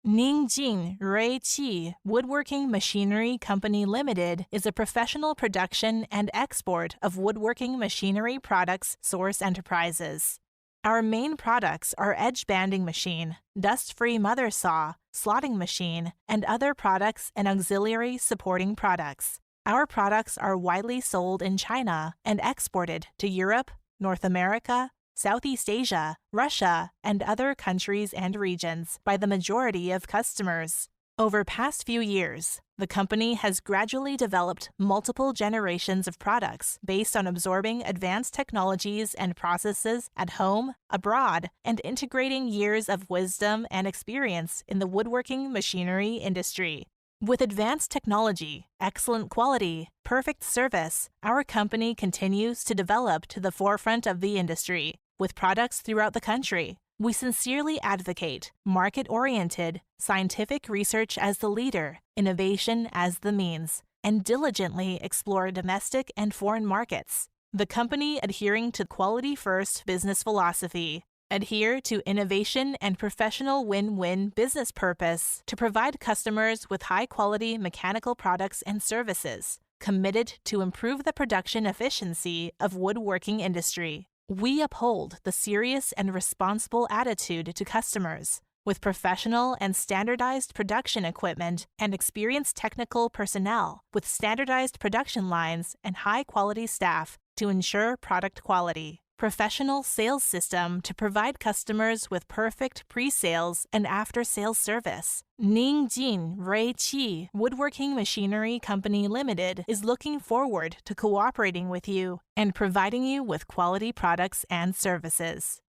Ningjin Ruiqi Woodworking Machinery Company Limited is a professional production and export of woodworking machinery products source enterprises. Our main products are edge banding machine, dust-free mother saw, slotting machine, and other products and auxiliary supporting products. Our products are widely sold in China and exported to Europe, North America, Southeast Asia, Russia, and other countries and regions by the majority of customers. Over past few years, the company has gradually developed multiple generations of products based on absorbing advanced technologies and processes at home, abroad, and integrating years of wisdom and experience in the woodworking machinery industry. With advanced technology, excellent quality, perfect service, our company continues to develop to the forefront of the industry. With products throughout the country, we sincerely advocate market-oriented, scientific research as the leader, innovation as the means, and diligently explore domestic and foreign markets. The company adhering to quality-first business philosophy, adhere to innovation and professional win-win business purpose to provide customers with high-quality mechanical products and services, committed to improve the production efficiency of woodworking industry. We uphold the serious and responsible attitude to customers, with professional and standardized production equipment and experienced technical personnel, with standardized production lines and high-quality staff to ensure product quality. Professional sales system to provide customers with perfect pre-sales and after-sales service. Ningjin Ruiqi Woodworking Machinery Company Limited is looking forward to cooperating with you and providing you with quality products and services.